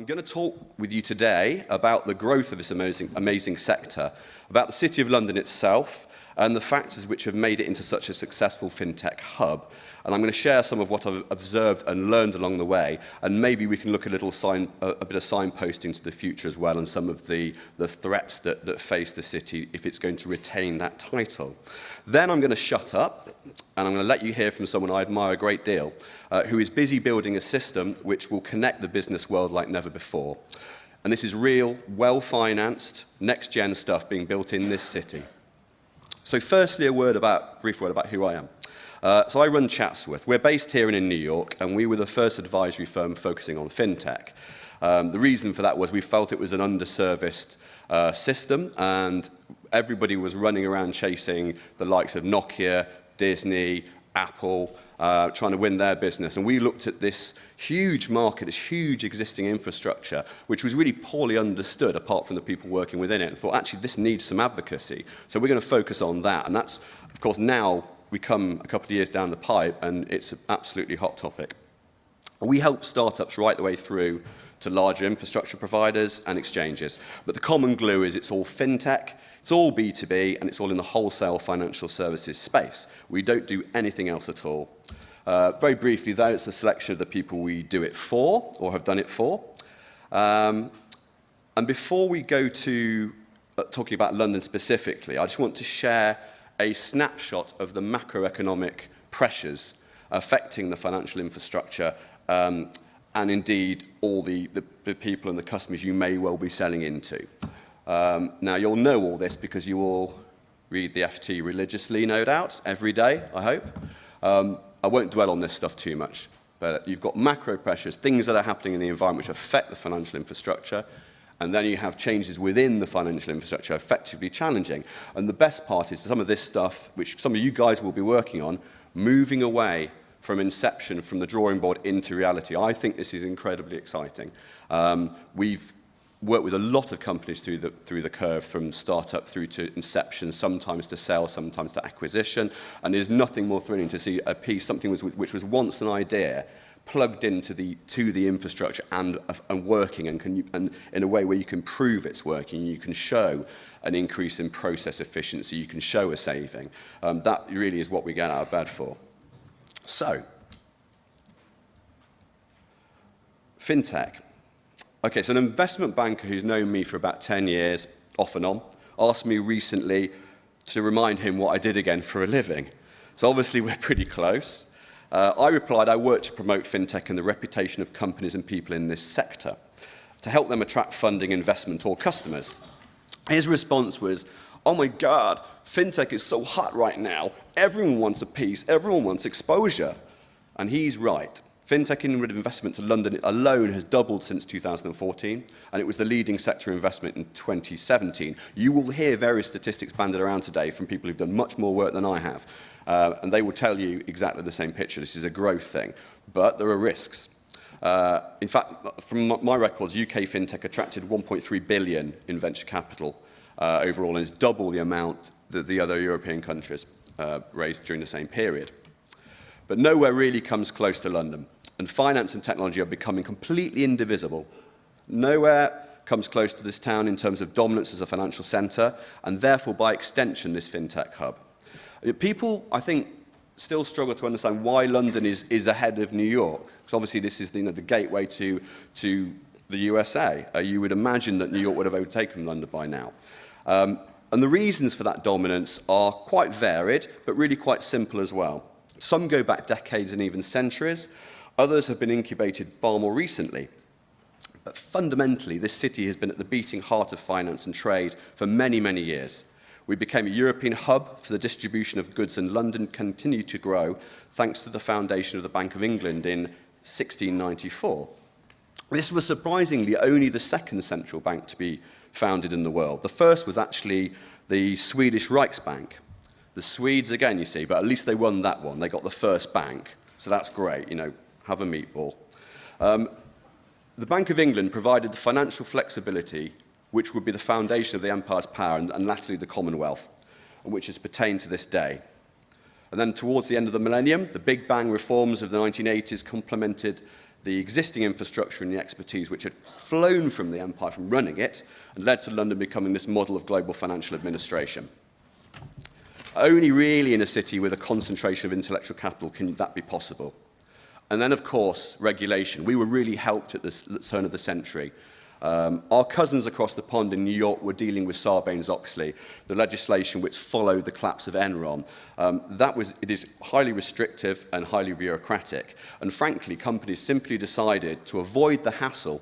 I'm going to talk with you today about the growth of this amazing sector, about the City of London itself, and the factors which have made it into such a successful fintech hub. And I'm going to share some of what I've observed and learned along the way, and maybe we can look at a bit of signposting to the future as well, and some of the threats that face the city if it's going to retain that title. Then I'm going to shut up, and I'm going to let you hear from someone I admire a great deal, who is busy building a system which will connect the business world like never before. And this is real, well-financed, next-gen stuff being built in this city. So firstly, a brief word about who I am. So I run Chatsworth. We're based here in New York, and we were the first advisory firm focusing on fintech. The reason for that was we felt it was an underserviced system, and everybody was running around chasing the likes of Nokia, Disney, Apple, trying to win their business. And we looked at this huge market, this huge existing infrastructure, which was really poorly understood apart from the people working within it, and thought, actually, this needs some advocacy. So we're going to focus on that. And that's, of course, now we come a couple of years down the pipe, and it's an absolutely hot topic. We help startups right the way through to larger infrastructure providers and exchanges. But the common glue is it's all fintech, it's all B2B, and it's all in the wholesale financial services space. We don't do anything else at all. Very briefly, though, it's a selection of the people we do it for or have done it for. And before we go to talking about London specifically, I just want to share a snapshot of the macroeconomic pressures affecting the financial infrastructure and indeed all the people and the customers you may well be selling into. Now, you'll know all this because you all read the FT religiously, no doubt, every day, I hope. I won't dwell on this stuff too much, but you've got macro pressures, things that are happening in the environment which affect the financial infrastructure, and then you have changes within the financial infrastructure effectively challenging. And the best part is some of this stuff, which some of you guys will be working on, moving away from inception, from the drawing board into reality. I think this is incredibly exciting. We've worked with a lot of companies through the curve, from startup through to inception, sometimes to sale, sometimes to acquisition. And there's nothing more thrilling to see a piece, something which was once an idea, plugged into the infrastructure and working, and in a way where you can prove it's working, you can show an increase in process efficiency, you can show a saving. That really is what we get out of bed for. So, fintech. Okay, so an investment banker who's known me for about 10 years, off and on, asked me recently to remind him what I did again for a living. So obviously we're pretty close. I replied, I work to promote fintech and the reputation of companies and people in this sector, to help them attract funding, investment, or customers. His response was, oh my God, fintech is so hot right now. Everyone wants a piece, everyone wants exposure. And he's right. Fintech inward investment to London alone has doubled since 2014, and it was the leading sector investment in 2017. You will hear various statistics banded around today from people who've done much more work than I have, and they will tell you exactly the same picture. This is a growth thing, but there are risks. In fact, from my records, UK fintech attracted 1.3 billion in venture capital overall, and it's double the amount that the other European countries raised during the same period. But nowhere really comes close to London, and finance and technology are becoming completely indivisible. Nowhere comes close to this town in terms of dominance as a financial centre, and therefore, by extension, this fintech hub. People, I think, still struggle to understand why London is ahead of New York. Because obviously, this is the gateway to the USA. You would imagine that New York would have overtaken London by now. And the reasons for that dominance are quite varied, but really quite simple as well. Some go back decades and even centuries. Others have been incubated far more recently. But fundamentally, this city has been at the beating heart of finance and trade for many, many years. We became a European hub for the distribution of goods, and London continued to grow thanks to the foundation of the Bank of England in 1694. This was surprisingly only the second central bank to be founded in the world. The first was actually the Swedish Riksbank. The Swedes, again, you see, but at least they won that one. They got the first bank, so that's great, have a meatball. The Bank of England provided the financial flexibility which would be the foundation of the empire's power and latterly the Commonwealth, and which has pertained to this day. And then towards the end of the millennium, the Big Bang reforms of the 1980s complemented the existing infrastructure and the expertise which had flown from the empire from running it and led to London becoming this model of global financial administration. Only really in a city with a concentration of intellectual capital can that be possible. And then, of course, regulation. We were really helped at the turn of the century. Our cousins across the pond in New York were dealing with Sarbanes-Oxley, the legislation which followed the collapse of Enron. It is highly restrictive and highly bureaucratic. And frankly, companies simply decided to avoid the hassle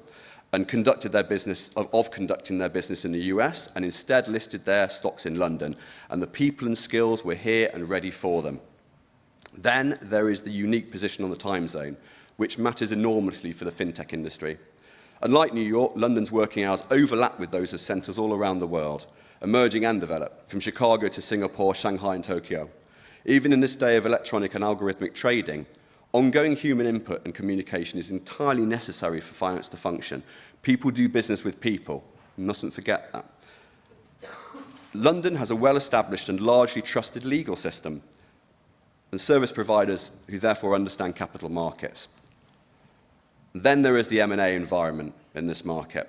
and conducted their business of conducting their business in the US and instead listed their stocks in London. And the people and skills were here and ready for them. Then there is the unique position on the time zone, which matters enormously for the fintech industry. Unlike New York, London's working hours overlap with those of centres all around the world, emerging and developed, from Chicago to Singapore, Shanghai and Tokyo. Even in this day of electronic and algorithmic trading, ongoing human input and communication is entirely necessary for finance to function. People do business with people. We mustn't forget that. London has a well-established and largely trusted legal system and service providers who therefore understand capital markets. Then there is the M&A environment in this market.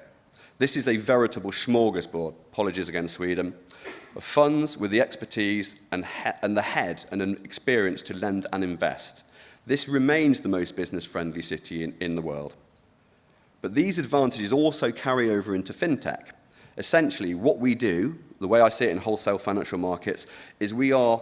This is a veritable smorgasbord, apologies again Sweden, of funds with the expertise and the head and an experience to lend and invest. This remains the most business-friendly city in the world. But these advantages also carry over into fintech. Essentially, what we do, the way I see it in wholesale financial markets, is we are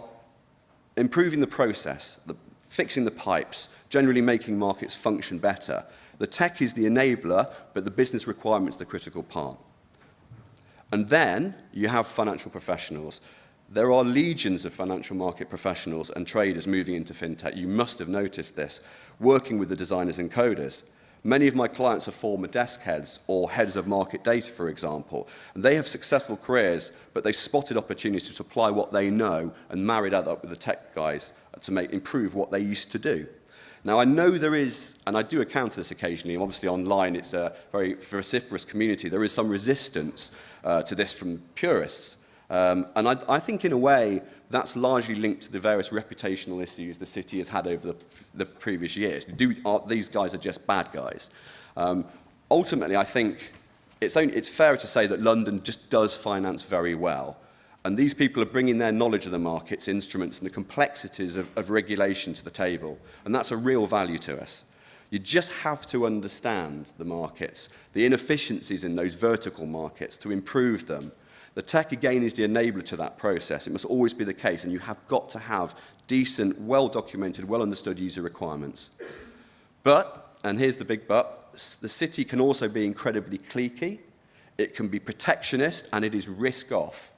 improving the process, fixing the pipes, generally making markets function better. The tech is the enabler, but the business requirement's the critical part. And then you have financial professionals. There are legions of financial market professionals and traders moving into fintech. You must have noticed this, working with the designers and coders. Many of my clients are former desk heads or heads of market data, for example, and they have successful careers, but they spotted opportunities to apply what they know and marry that up with the tech guys to improve what they used to do. Now, I know there is, and I do encounter this occasionally, and obviously online it's a very vociferous community, there is some resistance to this from purists. And I think, in a way, that's largely linked to the various reputational issues the city has had over the previous years. These guys are just bad guys. Ultimately, I think it's fair to say that London just does finance very well. And these people are bringing their knowledge of the markets, instruments, and the complexities of regulation to the table. And that's a real value to us. You just have to understand the markets, the inefficiencies in those vertical markets to improve them. The tech, again, is the enabler to that process. It must always be the case, and you have got to have decent, well-documented, well-understood user requirements. But, and here's the big but, the city can also be incredibly cliquey, it can be protectionist, and it is risk-off,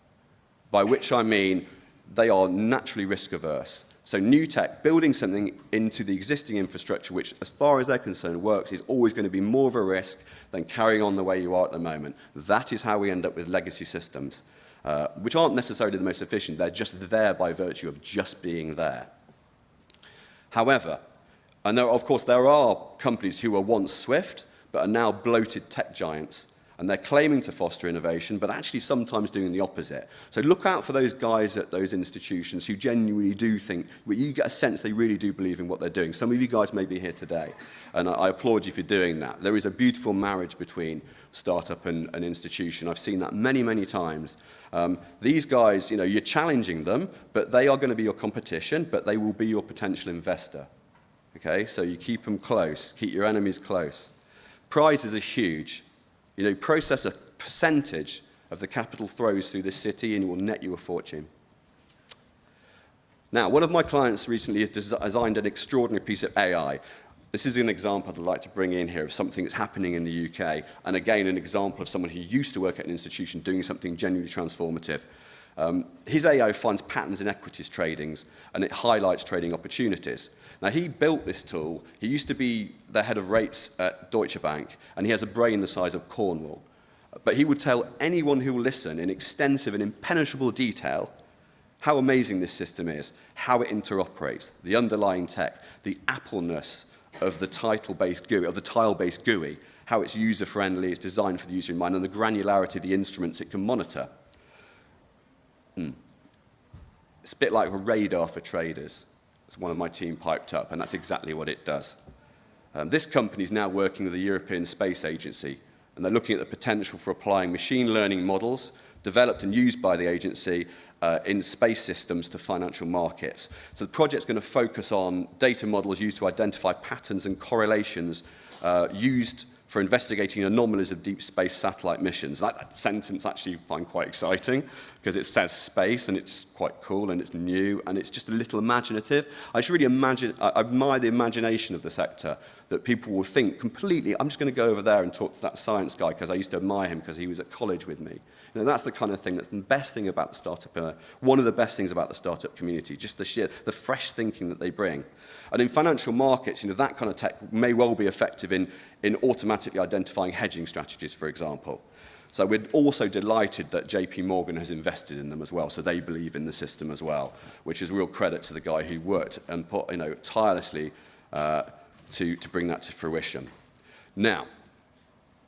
by which I mean they are naturally risk-averse. So new tech, building something into the existing infrastructure, which, as far as they're concerned, works, is always going to be more of a risk than carrying on the way you are at the moment. That is how we end up with legacy systems, which aren't necessarily the most efficient. They're just there by virtue of just being there. However, and of course there are companies who were once swift, but are now bloated tech giants. And they're claiming to foster innovation, but actually sometimes doing the opposite. So look out for those guys at those institutions who genuinely do think, well, you get a sense they really do believe in what they're doing. Some of you guys may be here today, and I applaud you for doing that. There is a beautiful marriage between startup and institution. I've seen that many, many times. These guys, you're challenging them, but they are going to be your competition, but they will be your potential investor. Okay, so you keep them close, keep your enemies close. Prizes are huge. Process a percentage of the capital flows through this city and it will net you a fortune. Now, one of my clients recently has designed an extraordinary piece of AI. This is an example I'd like to bring in here of something that's happening in the UK, and again, an example of someone who used to work at an institution doing something genuinely transformative. His AI finds patterns in equities tradings, and it highlights trading opportunities. Now, he built this tool. He used to be the head of rates at Deutsche Bank, and he has a brain the size of Cornwall. But he would tell anyone who will listen in extensive and impenetrable detail how amazing this system is, how it interoperates, the underlying tech, the Apple-ness of the tile-based GUI, how it's user-friendly, it's designed for the user in mind, and the granularity of the instruments it can monitor. It's a bit like a radar for traders. As one of my team piped up, and that's exactly what it does. This company is now working with the European Space Agency, and they're looking at the potential for applying machine learning models developed and used by the agency in space systems to financial markets. So the project's going to focus on data models used to identify patterns and correlations used for investigating anomalies of deep space satellite missions. That sentence actually I find quite exciting because it says space and it's quite cool and it's new and it's just a little imaginative. I just really admire the imagination of the sector, that people will think completely, I'm just going to go over there and talk to that science guy because I used to admire him because he was at college with me. You know, that's the kind of thing that's the best thing about the startup, one of the best things about the startup community, just the fresh thinking that they bring. And in financial markets, you know, that kind of tech may well be effective in automatically identifying hedging strategies, for example. So we're also delighted that JP Morgan has invested in them as well, so they believe in the system as well, which is real credit to the guy who worked and put, you know, tirelessly to bring that to fruition. Now,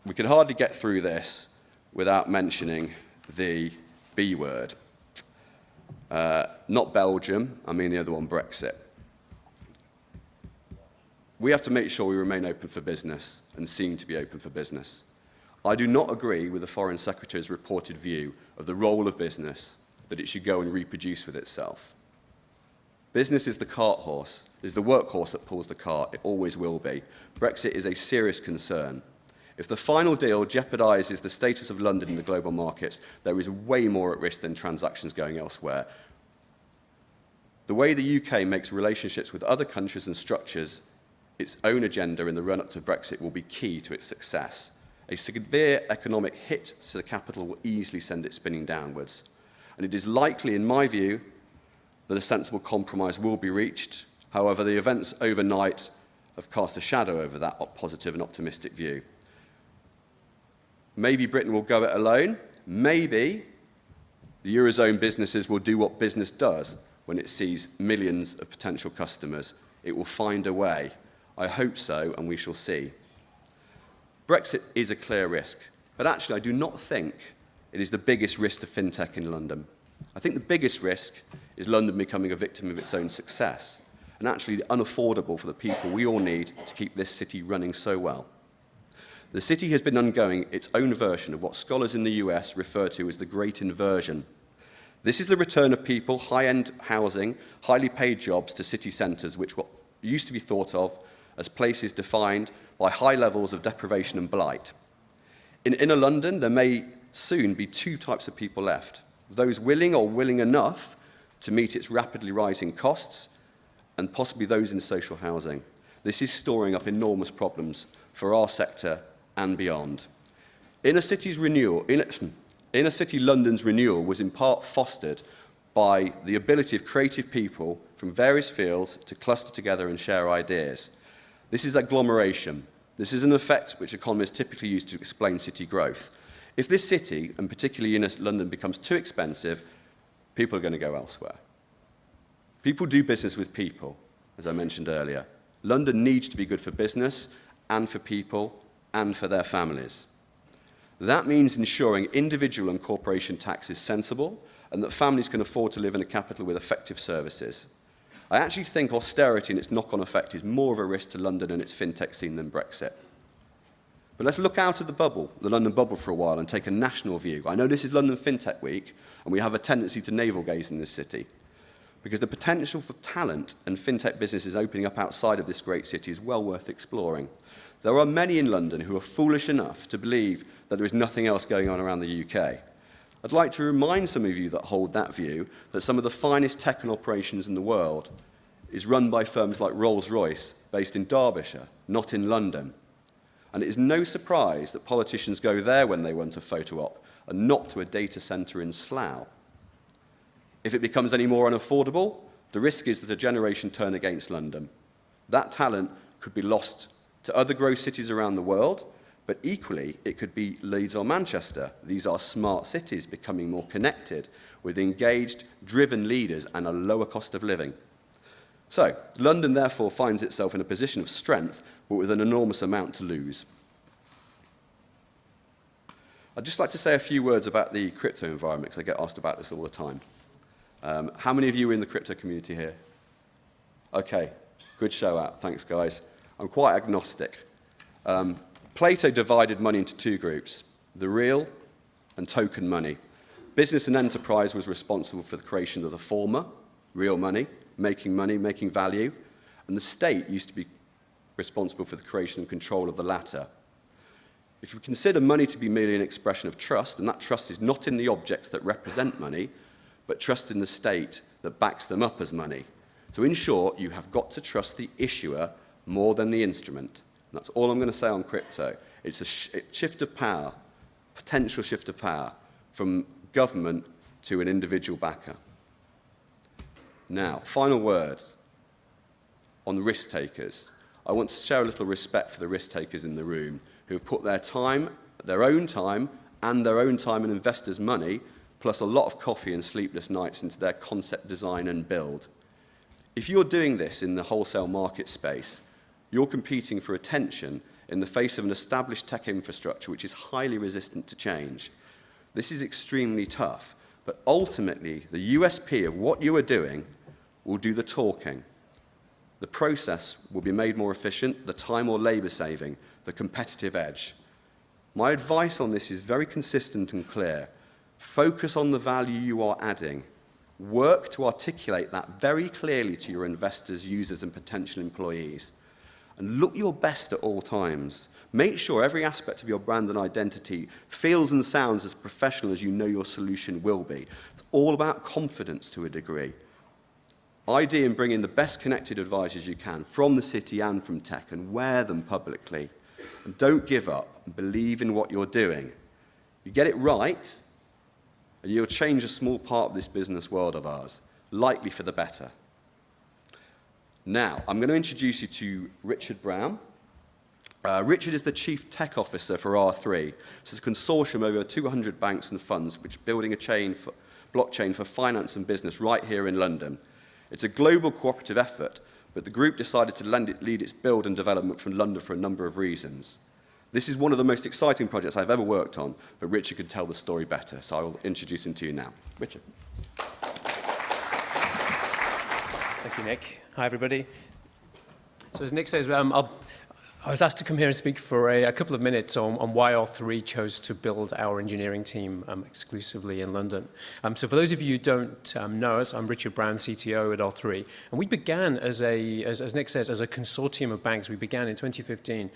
we could hardly get through this without mentioning the B word. Not Belgium, I mean the other one, Brexit. We have to make sure we remain open for business and seem to be open for business. I do not agree with the Foreign Secretary's reported view of the role of business, that it should go and reproduce with itself. Business is the cart horse, is the workhorse that pulls the cart. It always will be. Brexit is a serious concern. If the final deal jeopardises the status of London in the global markets, there is way more at risk than transactions going elsewhere. The way the UK makes relationships with other countries and structures its own agenda in the run-up to Brexit will be key to its success. A severe economic hit to the capital will easily send it spinning downwards. And it is likely, in my view, that a sensible compromise will be reached. However, the events overnight have cast a shadow over that positive and optimistic view. Maybe Britain will go it alone. Maybe the Eurozone businesses will do what business does when it sees millions of potential customers. It will find a way. I hope so, and we shall see. Brexit is a clear risk, but actually I do not think it is the biggest risk to fintech in London. I think the biggest risk is London becoming a victim of its own success, and actually unaffordable for the people we all need to keep this city running so well. The city has been undergoing its own version of what scholars in the US refer to as the Great Inversion. This is the return of people, high-end housing, highly paid jobs to city centres, which what used to be thought of as places defined by high levels of deprivation and blight. In inner London, there may soon be two types of people left: those willing or willing enough to meet its rapidly rising costs, and possibly those in social housing. This is storing up enormous problems for our sector and beyond. Inner City London's renewal was in part fostered by the ability of creative people from various fields to cluster together and share ideas. This is agglomeration. This is an effect which economists typically use to explain city growth. If this city, and particularly inner London, becomes too expensive, people are going to go elsewhere. People do business with people, as I mentioned earlier. London needs to be good for business and for people and for their families. That means ensuring individual and corporation tax is sensible and that families can afford to live in a capital with effective services. I actually think austerity and its knock-on effect is more of a risk to London and its fintech scene than Brexit. But let's look out of the bubble, the London bubble, for a while and take a national view. I know this is London Fintech Week, and we have a tendency to navel-gaze in this city, because the potential for talent and fintech businesses opening up outside of this great city is well worth exploring. There are many in London who are foolish enough to believe that there is nothing else going on around the UK. I'd like to remind some of you that hold that view that some of the finest tech and operations in the world is run by firms like Rolls-Royce, based in Derbyshire, not in London. And it is no surprise that politicians go there when they want a photo op and not to a data centre in Slough. If it becomes any more unaffordable, the risk is that a generation turn against London. That talent could be lost to other growth cities around the world, but equally it could be Leeds or Manchester. These are smart cities becoming more connected with engaged, driven leaders and a lower cost of living. So, London therefore finds itself in a position of strength, but with an enormous amount to lose. I'd just like to say a few words about the crypto environment, because I get asked about this all the time. How many of you are in the crypto community here? Okay, good show out. Thanks, guys. I'm quite agnostic. Plato divided money into two groups, the real and token money. Business and enterprise was responsible for the creation of the former, real money, making value, and the state used to be responsible for the creation and control of the latter. If we consider money to be merely an expression of trust, and that trust is not in the objects that represent money, but trust in the state that backs them up as money. So in short, you have got to trust the issuer more than the instrument. And that's all I'm going to say on crypto. It's a shift of power, potential shift of power, from government to an individual backer. Now, final words on the risk takers. I want to share a little respect for the risk takers in the room who have put their time, their own time, and their own time and investors' money, plus a lot of coffee and sleepless nights into their concept design and build. If you're doing this in the wholesale market space, you're competing for attention in the face of an established tech infrastructure which is highly resistant to change. This is extremely tough, but ultimately the USP of what you are doing will do the talking. The process will be made more efficient, the time or labor saving, the competitive edge. My advice on this is very consistent and clear. Focus on the value you are adding. Work to articulate that very clearly to your investors, users, and potential employees. And look your best at all times. Make sure every aspect of your brand and identity feels and sounds as professional as you know your solution will be. It's all about confidence to a degree. ID in bringing the best connected advisors you can from the city and from tech and wear them publicly. And don't give up and believe in what you're doing. You get it right, and you'll change a small part of this business world of ours, likely for the better. Now, I'm going to introduce you to Richard Brown. Richard is the Chief Tech Officer for R3. It's a consortium of over 200 banks and funds which are building a blockchain for finance and business right here in London. It's a global cooperative effort, but the group decided to lead its build and development from London for a number of reasons. This is one of the most exciting projects I've ever worked on, but Richard could tell the story better, so I will introduce him to you now. Richard. Thank you, Nick. Hi, everybody. So as Nick says, I was asked to come here and speak for a couple of minutes on why R3 chose to build our engineering team exclusively in London. So for those of you who don't know us, I'm Richard Brown, CTO at R3. And we began, as Nick says, as a consortium of banks. We began in 2015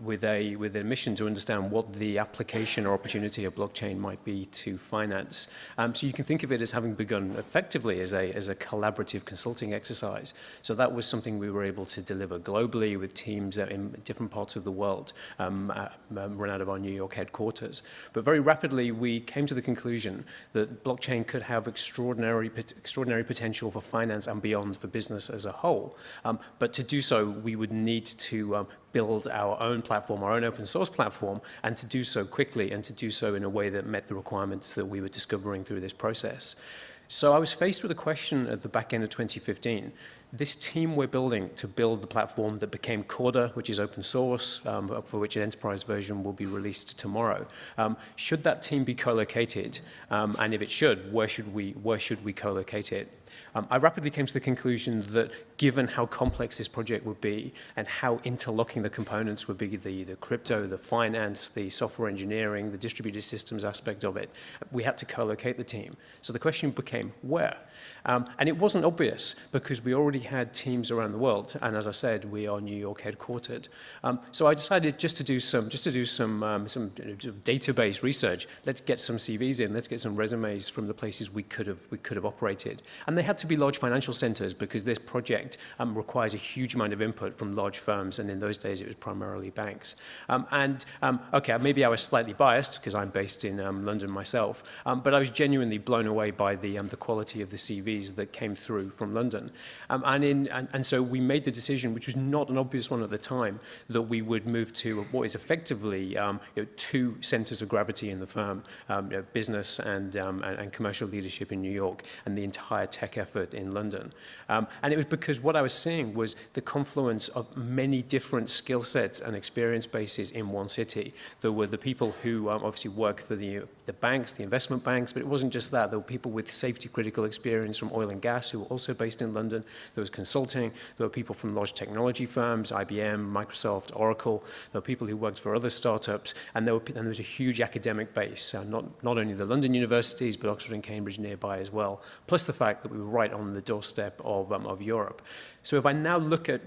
with a mission to understand what the application or opportunity of blockchain might be to finance. So you can think of it as having begun effectively as a collaborative consulting exercise. So that was something we were able to deliver globally with teams in different parts of the world, run out of our New York headquarters. But very rapidly, we came to the conclusion that blockchain could have extraordinary potential for finance and beyond for business as a whole. But to do so, we would need to build our own platform, our own open source platform, and to do so quickly and to do so in a way that met the requirements that we were discovering through this process. So I was faced with a question at the back end of 2015. This team we're building to build the platform that became Corda, which is open source, for which an enterprise version will be released tomorrow. Should that team be co-located? And if it should, where should we co-locate it? I rapidly came to the conclusion that given how complex this project would be and how interlocking the components would be, the crypto, the finance, the software engineering, the distributed systems aspect of it, we had to co-locate the team. So the question became, where? And it wasn't obvious because we already had teams around the world, and as I said, we are New York headquartered. So I decided just to do some database research. Let's get some CVs in. Let's get some resumes from the places we could have operated, and they had to be large financial centers because this project requires a huge amount of input from large firms, and in those days it was primarily banks. Okay, maybe I was slightly biased because I'm based in London myself, but I was genuinely blown away by the quality of the CVs that came through from London. And so we made the decision, which was not an obvious one at the time, that we would move to what is effectively two centers of gravity in the firm, business and commercial leadership in New York and the entire tech effort in London. And it was because what I was seeing was the confluence of many different skill sets and experience bases in one city. There were the people who obviously work for the banks, the investment banks, but it wasn't just that. There were people with safety critical experience engineers from oil and gas who were also based in London. There was consulting. There were people from large technology firms, IBM, Microsoft, Oracle. There were people who worked for other startups. And there was a huge academic base, not only the London universities, but Oxford and Cambridge nearby as well, plus the fact that we were right on the doorstep of Europe. So if I now look at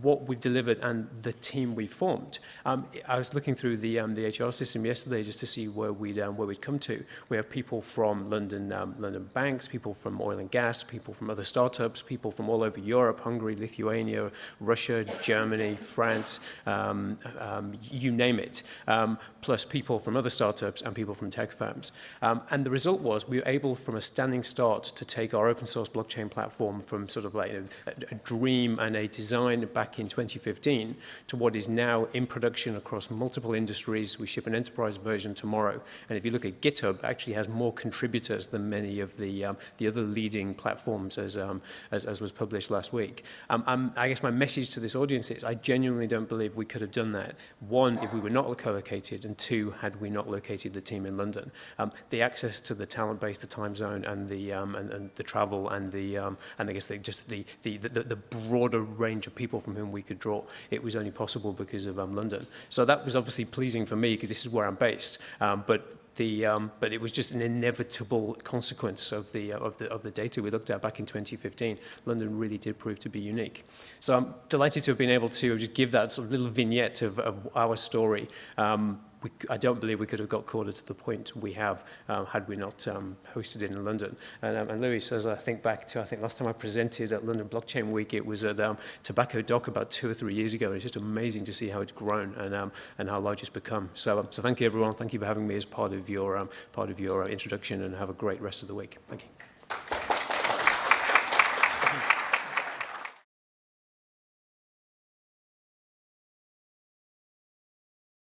what we delivered and the team we formed, I was looking through the HR system yesterday just to see where we'd come to. We have people from London banks, people from oil and gas, people from other startups, people from all over Europe, Hungary, Lithuania, Russia, Germany, France, you name it, plus people from other startups and people from tech firms. And the result was we were able, from a standing start, to take our open source blockchain platform from sort of like a dream and a design back in 2015 to what is now in production across multiple industries. We ship an enterprise version tomorrow. And if you look at GitHub, it actually has more contributors than many of the other leading platforms as was published last week. I guess my message to this audience is I genuinely don't believe we could have done that. One, if we were not co-located, and two, had we not located the team in London. The access to the talent base, the time zone, and the travel, and I guess the broader range of people from whom we could draw. It was only possible because of London. So that was obviously pleasing for me because this is where I'm based. But it was just an inevitable consequence of the data we looked at back in 2015. London really did prove to be unique. So I'm delighted to have been able to just give that sort of little vignette of our story. I don't believe we could have got Corda to the point we have had we not hosted it in London. And Louis, as I think back to, I think last time I presented at London Blockchain Week, it was at Tobacco Dock about 2 or 3 years ago. It's just amazing to see how it's grown and how large it's become. So thank you, everyone. Thank you for having me as part of your introduction, and have a great rest of the week. Thank you.